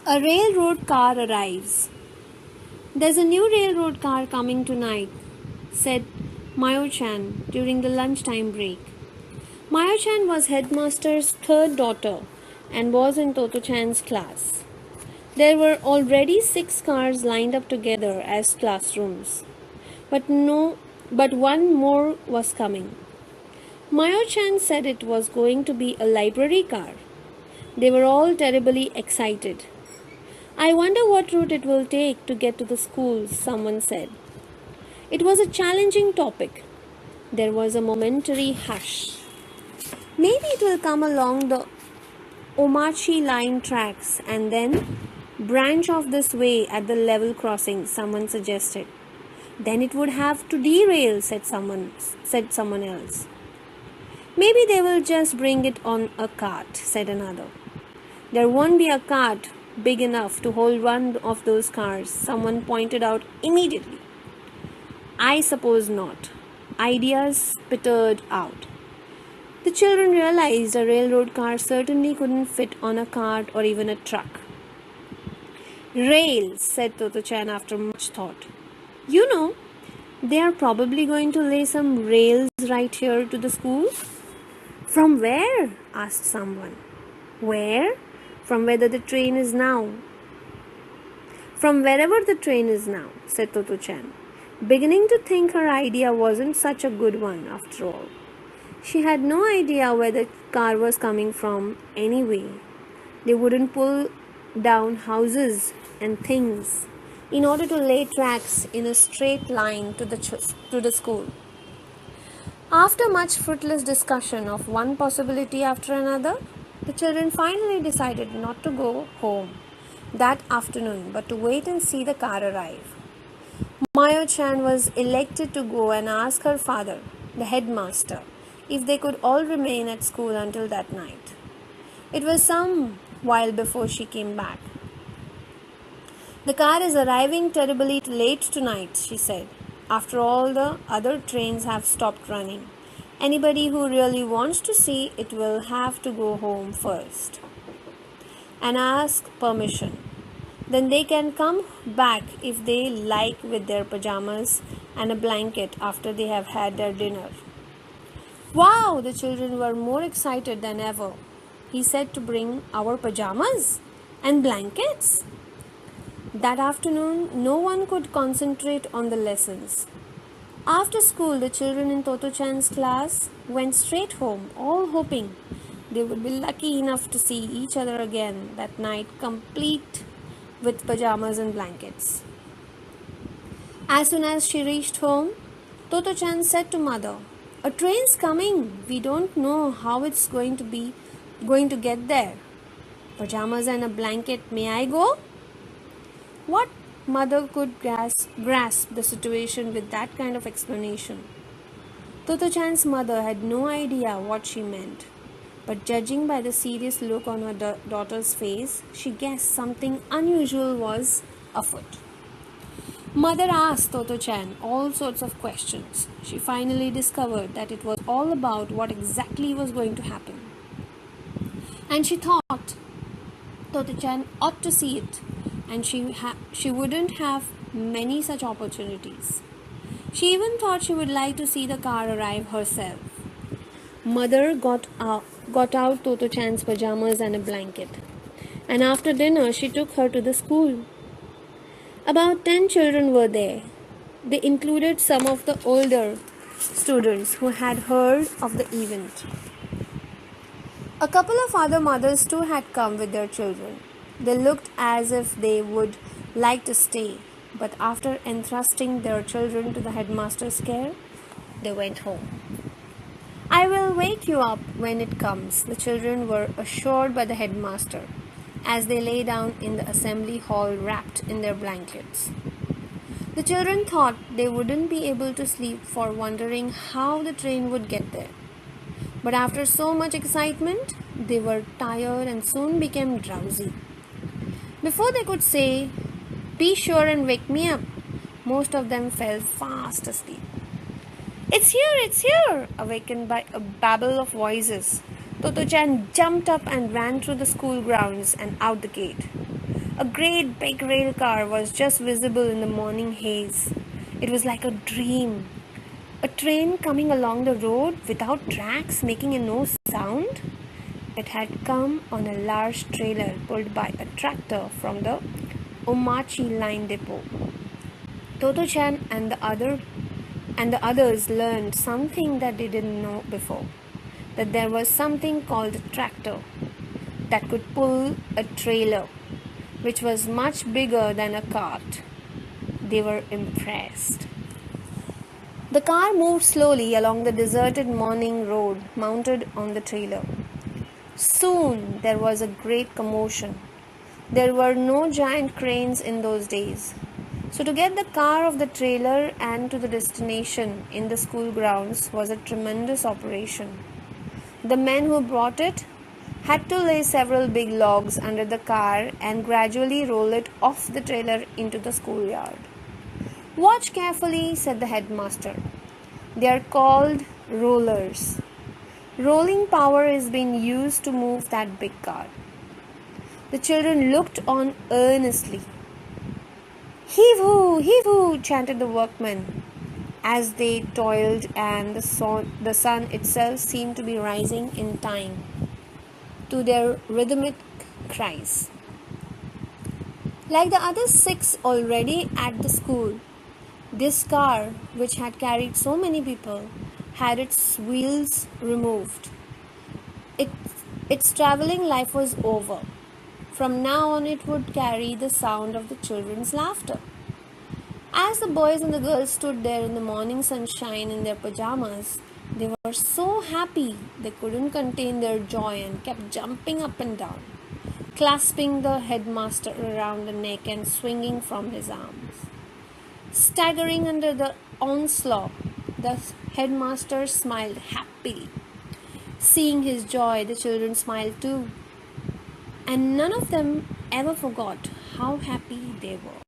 A railroad car arrives. There's a new railroad car coming tonight, said Mayo-chan during the lunchtime break. Mayo-chan was headmaster's third daughter and was in Totto-chan's class. There were already 6 cars lined up together as classrooms. But one more was coming. Mayo-chan said it was going to be a library car. They were all terribly excited. I wonder what route it will take to get to the school, someone said. It was a challenging topic. There was a momentary hush. Maybe it will come along the Omachi line tracks and then branch off this way at the level crossing, someone suggested. Then it would have to derail, said someone else. Maybe they will just bring it on a cart, said another. There won't be a cart big enough to hold one of those cars, someone pointed out immediately. I suppose not. Ideas spittered out. The children realized a railroad car certainly couldn't fit on a cart or even a truck. Rails, said Totto-chan after much thought. You know, they are probably going to lay some rails right here to the school. From where? Asked someone. Where? From where the train is now. From wherever the train is now, said Totto-chan, beginning to think her idea wasn't such a good one after all. She had no idea where the car was coming from anyway. They wouldn't pull down houses and things in order to lay tracks in a straight line to the school. After much fruitless discussion of one possibility after another, the children finally decided not to go home that afternoon but to wait and see the car arrive. Mayo-chan was elected to go and ask her father, the headmaster, if they could all remain at school until that night. It was some while before she came back. The car is arriving terribly late tonight, she said. After all, the other trains have stopped running. Anybody who really wants to see it will have to go home first and ask permission. Then they can come back if they like with their pajamas and a blanket after they have had their dinner. Wow, the children were more excited than ever. He said to bring our pajamas and blankets. That afternoon, no one could concentrate on the lessons. After school, the children in Totto-chan's class went straight home, all hoping they would be lucky enough to see each other again that night, complete with pajamas and blankets. As soon as she reached home, Totto-chan said to mother, "A train's coming. We don't know how it's going to get there. Pajamas and a blanket, may I go?" What mother could grasp the situation with that kind of explanation? Totto-chan's mother had no idea what she meant, but judging by the serious look on her daughter's face, she guessed something unusual was afoot. Mother asked Totto-chan all sorts of questions. She finally discovered that it was all about what exactly was going to happen. And she thought Totto-chan ought to see it, and she wouldn't have many such opportunities. She even thought she would like to see the car arrive herself. Mother got out Totto-chan's pajamas and a blanket, and after dinner she took her to the school. About 10 children were there. They included some of the older students who had heard of the event. A couple of other mothers too had come with their children. They looked as if they would like to stay, but after entrusting their children to the headmaster's care, they went home. "I will wake you up when it comes," the children were assured by the headmaster as they lay down in the assembly hall wrapped in their blankets. The children thought they wouldn't be able to sleep for wondering how the train would get there. But after so much excitement, they were tired and soon became drowsy. Before they could say, "Be sure and wake me up," most of them fell fast asleep. It's here!" Awakened by a babble of voices, Totto-chan jumped up and ran through the school grounds and out the gate. A great big rail car was just visible in the morning haze. It was like a dream. A train coming along the road without tracks, making no sound. It had come on a large trailer pulled by a tractor from the Omachi line depot. Totto-Chan and the others learned something that they didn't know before. That there was something called a tractor that could pull a trailer, which was much bigger than a cart. They were impressed. The car moved slowly along the deserted morning road, mounted on the trailer. Soon there was a great commotion. There were no giant cranes in those days. So to get the car off the trailer and to the destination in the school grounds was a tremendous operation. The men who brought it had to lay several big logs under the car and gradually roll it off the trailer into the schoolyard. "Watch carefully," said the headmaster. "They are called rollers. Rolling power is being used to move that big car." The children looked on earnestly. "Heave-hoo, heave-hoo," chanted the workmen as they toiled, and the sun itself seemed to be rising in time to their rhythmic cries. Like the other 6 already at the school, this car, which had carried so many people, had its wheels removed. Its traveling life was over. From now on, it would carry the sound of the children's laughter. As the boys and the girls stood there in the morning sunshine in their pajamas, they were so happy they couldn't contain their joy and kept jumping up and down, clasping the headmaster around the neck and swinging from his arms. Staggering under the onslaught, the headmaster smiled happily. Seeing his joy, the children smiled too, and none of them ever forgot how happy they were.